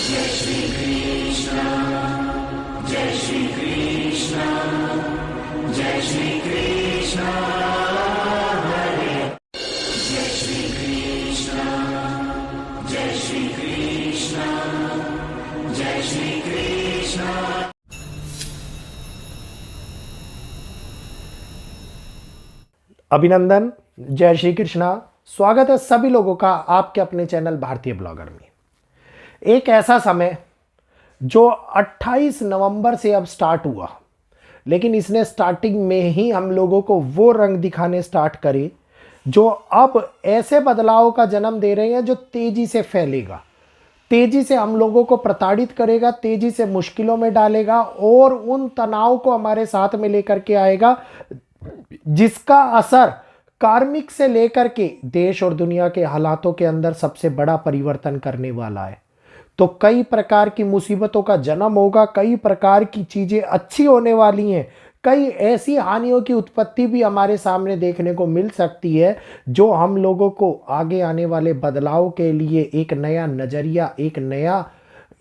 जय श्री कृष्ण, जय श्री कृष्ण, जय श्री कृष्ण हरे, जय श्री कृष्ण, जय श्री कृष्ण, जय श्री कृष्ण। अभिनंदन, जय श्री कृष्णा। स्वागत है सभी लोगों का आपके अपने चैनल भारतीय ब्लॉगर में। एक ऐसा समय जो 28 नवंबर से अब स्टार्ट हुआ, लेकिन इसने स्टार्टिंग में ही हम लोगों को वो रंग दिखाने स्टार्ट करे जो अब ऐसे बदलाव का जन्म दे रहे हैं जो तेजी से फैलेगा, तेजी से हम लोगों को प्रताड़ित करेगा, तेजी से मुश्किलों में डालेगा और उन तनाव को हमारे साथ में लेकर के आएगा जिसका असर कार्मिक से लेकर के देश और दुनिया के हालातों के अंदर सबसे बड़ा परिवर्तन करने वाला है। तो कई प्रकार की मुसीबतों का जन्म होगा, कई प्रकार की चीजें अच्छी होने वाली हैं, कई ऐसी हानियों की उत्पत्ति भी हमारे सामने देखने को मिल सकती है जो हम लोगों को आगे आने वाले बदलाव के लिए एक नया नजरिया, एक नया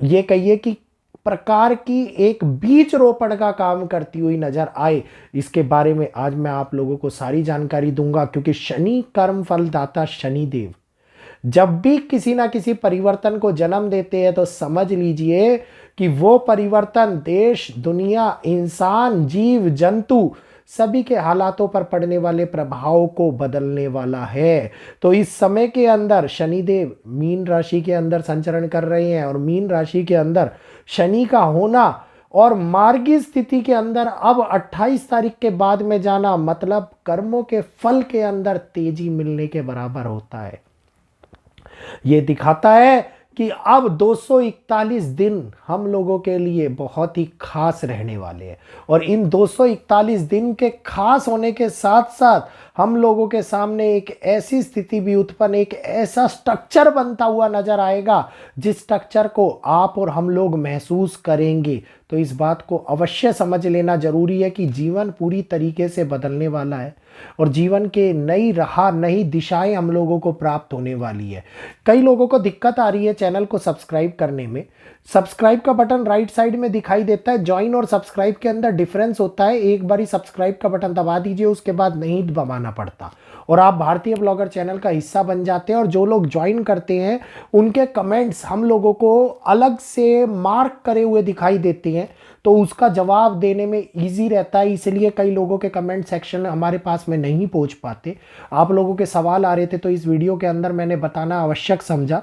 ये कहिए कि प्रकार की एक बीज रोपण का काम करती हुई नजर आए। इसके बारे में आज मैं आप लोगों को सारी जानकारी दूंगा, क्योंकि शनि कर्म फलदाता शनि देव जब भी किसी ना किसी परिवर्तन को जन्म देते हैं तो समझ लीजिए कि वो परिवर्तन देश, दुनिया, इंसान, जीव जंतु सभी के हालातों पर पड़ने वाले प्रभाव को बदलने वाला है। तो इस समय के अंदर शनिदेव मीन राशि के अंदर संचरण कर रहे हैं और मीन राशि के अंदर शनि का होना और मार्गी स्थिति के अंदर अब 28 तारीख के बाद में जाना मतलब कर्मों के फल के अंदर तेजी मिलने के बराबर होता है। ये दिखाता है कि अब 241 दिन हम लोगों के लिए बहुत ही खास रहने वाले हैं और इन 241 दिन के खास होने के साथ साथ हम लोगों के सामने एक ऐसी स्थिति भी उत्पन्न, एक ऐसा स्ट्रक्चर बनता हुआ नजर आएगा जिस स्ट्रक्चर को आप और हम लोग महसूस करेंगे। तो इस बात को अवश्य समझ लेना जरूरी है कि जीवन पूरी तरीके से बदलने वाला है और जीवन के नई राह, नई दिशाएं हम लोगों को प्राप्त होने वाली है। कई लोगों को दिक्कत आ रही है चैनल को सब्सक्राइब करने में। सब्सक्राइब का बटन राइट साइड में दिखाई देता है। ज्वाइन और सब्सक्राइब के अंदर डिफरेंस होता है। एक बारी सब्सक्राइब का बटन दबा दीजिए, उसके बाद नहीं दबाना पड़ता और आप भारतीय ब्लॉगर चैनल का हिस्सा बन जाते हैं। और जो लोग ज्वाइन करते हैं उनके कमेंट्स हम लोगों को अलग से मार्क करे हुए दिखाई देते हैं, तो उसका जवाब देने में इजी रहता है। इसलिए कई लोगों के कमेंट सेक्शन हमारे पास में नहीं पहुंच पाते। आप लोगों के सवाल आ रहे थे तो इस वीडियो के अंदर मैंने बताना आवश्यक समझा।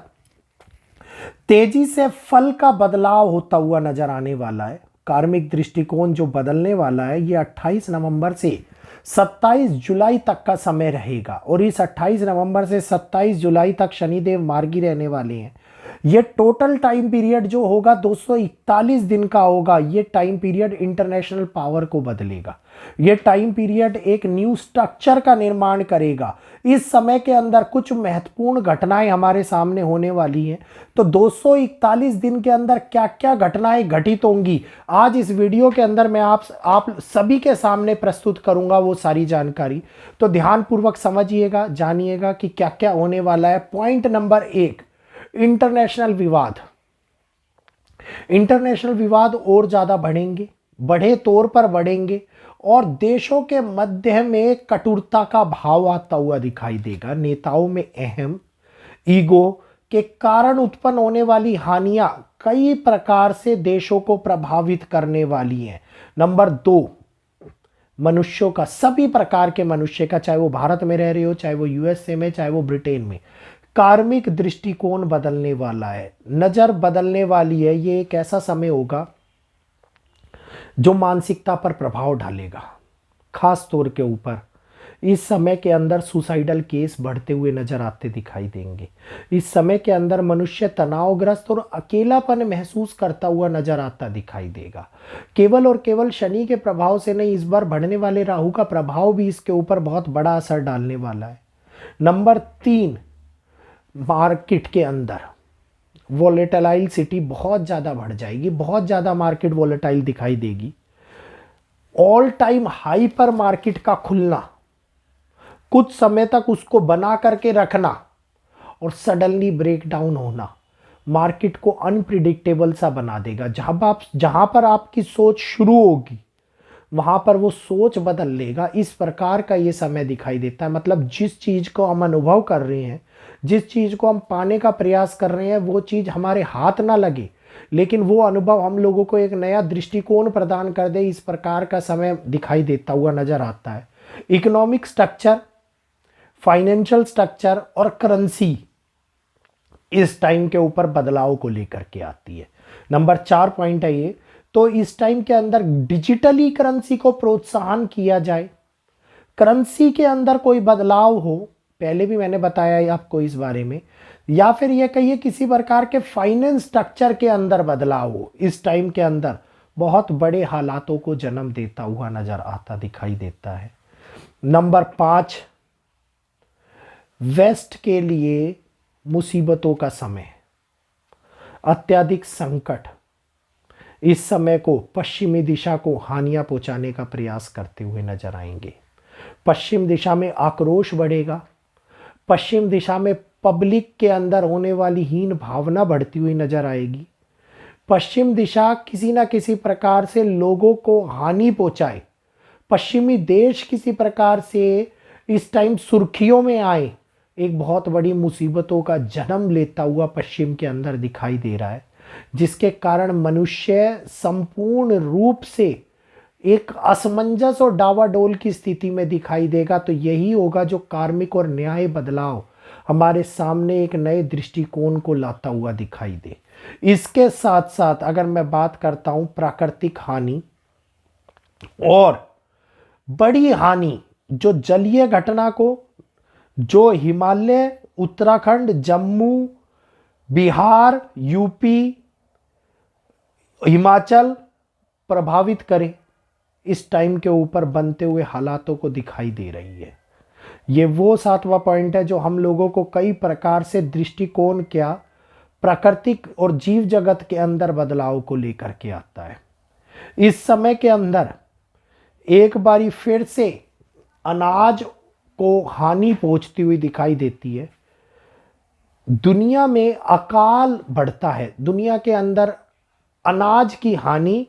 तेजी से फल का बदलाव होता हुआ नजर आने वाला है। कार्मिक दृष्टिकोण जो बदलने वाला है ये 28 नवंबर से 27 जुलाई तक का समय रहेगा और इस 28 नवंबर से 27 जुलाई तक शनिदेव मार्गी रहने वाले हैं। ये टोटल टाइम पीरियड जो होगा 241 दिन का होगा। ये टाइम पीरियड इंटरनेशनल पावर को बदलेगा। ये टाइम पीरियड एक न्यू स्ट्रक्चर का निर्माण करेगा। इस समय के अंदर कुछ महत्वपूर्ण घटनाएं हमारे सामने होने वाली हैं। तो 241 दिन के अंदर क्या क्या घटनाएं घटित होंगी आज इस वीडियो के अंदर मैं आप सभी के सामने प्रस्तुत करूंगा वो सारी जानकारी। तो ध्यानपूर्वक समझिएगा, जानिएगा कि क्या क्या होने वाला है। पॉइंट नंबर 1, इंटरनेशनल विवाद। इंटरनेशनल विवाद और ज्यादा बढ़ेंगे, बड़े तौर पर बढ़ेंगे और देशों के मध्य में कटुरता का भाव आता हुआ दिखाई देगा। नेताओं में अहम ईगो के कारण उत्पन्न होने वाली हानियां कई प्रकार से देशों को प्रभावित करने वाली हैं। नंबर 2, मनुष्यों का, सभी प्रकार के मनुष्य का, चाहे वो भारत में रह रहे हो, चाहे वो यूएसए में, चाहे वो ब्रिटेन में, कार्मिक दृष्टिकोण बदलने वाला है, नजर बदलने वाली है। ये एक ऐसा समय होगा जो मानसिकता पर प्रभाव डालेगा। खास तौर के ऊपर इस समय के अंदर सुसाइडल केस बढ़ते हुए नजर आते दिखाई देंगे। इस समय के अंदर मनुष्य तनावग्रस्त और अकेलापन महसूस करता हुआ नजर आता दिखाई देगा। केवल और केवल शनि के प्रभाव से नहीं, इस बार बढ़ने वाले राहु का प्रभाव भी इसके ऊपर बहुत बड़ा असर डालने वाला है। नंबर 3, मार्केट के अंदर वोलेटाइल सिटी बहुत ज़्यादा बढ़ जाएगी, बहुत ज़्यादा मार्केट वोलेटाइल दिखाई देगी। ऑल टाइम हाई पर मार्केट का खुलना, कुछ समय तक उसको बना करके रखना और सडनली ब्रेक डाउन होना, मार्केट को अनप्रिडिक्टेबल सा बना देगा। जहाँ पर आपकी सोच शुरू होगी वहाँ पर वो सोच बदल लेगा। इस प्रकार का ये समय दिखाई देता है। मतलब जिस चीज़ को हम अनुभव कर रहे हैं, जिस चीज़ को हम पाने का प्रयास कर रहे हैं, वो चीज़ हमारे हाथ ना लगे, लेकिन वो अनुभव हम लोगों को एक नया दृष्टिकोण प्रदान कर दे, इस प्रकार का समय दिखाई देता हुआ नजर आता है। इकोनॉमिक स्ट्रक्चर, फाइनेंशियल स्ट्रक्चर और करेंसी इस टाइम के ऊपर बदलाव को लेकर के आती है। नंबर 4 पॉइंट है ये। तो इस टाइम के अंदर डिजिटली करेंसी को प्रोत्साहन किया जाए, करेंसी के अंदर कोई बदलाव हो, पहले भी मैंने बताया है आपको इस बारे में, या फिर ये कहिए किसी प्रकार के फाइनेंस स्ट्रक्चर के अंदर बदलाव हो, इस टाइम के अंदर बहुत बड़े हालातों को जन्म देता हुआ नजर आता दिखाई देता है। नंबर 5, वेस्ट के लिए मुसीबतों का समय, अत्यधिक संकट इस समय को पश्चिमी दिशा को हानियां पहुंचाने का प्रयास करते हुए नजर आएंगे। पश्चिम दिशा में आक्रोश बढ़ेगा, पश्चिम दिशा में पब्लिक के अंदर होने वाली हीन भावना बढ़ती हुई नजर आएगी। पश्चिम दिशा किसी ना किसी प्रकार से लोगों को हानि पहुंचाए, पश्चिमी देश किसी प्रकार से इस टाइम सुर्खियों में आए, एक बहुत बड़ी मुसीबतों का जन्म लेता हुआ पश्चिम के अंदर दिखाई दे रहा है, जिसके कारण मनुष्य संपूर्ण रूप से एक असमंजस और डावाडोल की स्थिति में दिखाई देगा। तो यही होगा जो कार्मिक और न्याय बदलाव हमारे सामने एक नए दृष्टिकोण को लाता हुआ दिखाई दे। इसके साथ साथ अगर मैं बात करता हूं प्राकृतिक हानि और बड़ी हानि, जो जलीय घटना को, जो हिमालय, उत्तराखंड, जम्मू, बिहार, यूपी, हिमाचल प्रभावित करे, इस टाइम के ऊपर बनते हुए हालातों को दिखाई दे रही है। ये वो 7वां पॉइंट है जो हम लोगों को कई प्रकार से दृष्टिकोण क्या प्राकृतिक और जीव जगत के अंदर बदलाव को लेकर के आता है। इस समय के अंदर एक बारी फिर से अनाज को हानि पहुंचती हुई दिखाई देती है। दुनिया में अकाल बढ़ता है, दुनिया के अंदर अनाज की हानि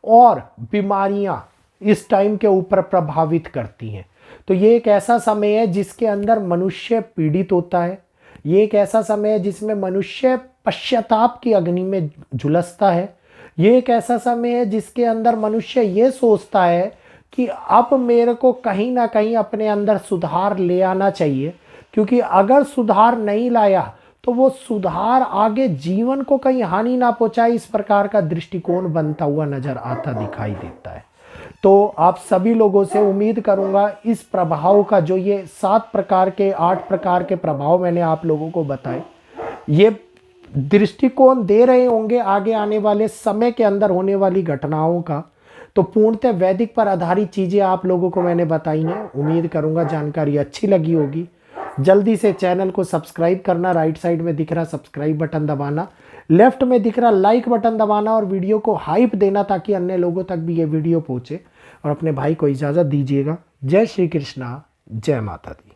और बीमारियां इस टाइम के ऊपर प्रभावित करती हैं। तो ये एक ऐसा समय है जिसके अंदर मनुष्य पीड़ित होता है। ये एक ऐसा समय है जिसमें मनुष्य पश्चाताप की अग्नि में झुलसता है। ये एक ऐसा समय है जिसके अंदर मनुष्य ये सोचता है कि अब मेरे को कहीं ना कहीं अपने अंदर सुधार ले आना चाहिए, क्योंकि अगर सुधार नहीं लाया तो वो सुधार आगे जीवन को कहीं हानि ना पहुंचाए, इस प्रकार का दृष्टिकोण बनता हुआ नजर आता दिखाई देता है। तो आप सभी लोगों से उम्मीद करूंगा इस प्रभाव का, जो ये 7 प्रकार के 8 प्रकार के प्रभाव मैंने आप लोगों को बताए, ये दृष्टिकोण दे रहे होंगे आगे आने वाले समय के अंदर होने वाली घटनाओं का। तो पूर्णतः वैदिक पर आधारित चीज़ें आप लोगों को मैंने बताई हैं। उम्मीद करूंगा जानकारी अच्छी लगी होगी। जल्दी से चैनल को सब्सक्राइब करना, राइट साइड में दिख रहा सब्सक्राइब बटन दबाना, लेफ्ट में दिख रहा लाइक बटन दबाना और वीडियो को हाइप देना ताकि अन्य लोगों तक भी ये वीडियो पहुंचे। और अपने भाई को इजाज़त दीजिएगा। जय श्री कृष्णा, जय माता दी।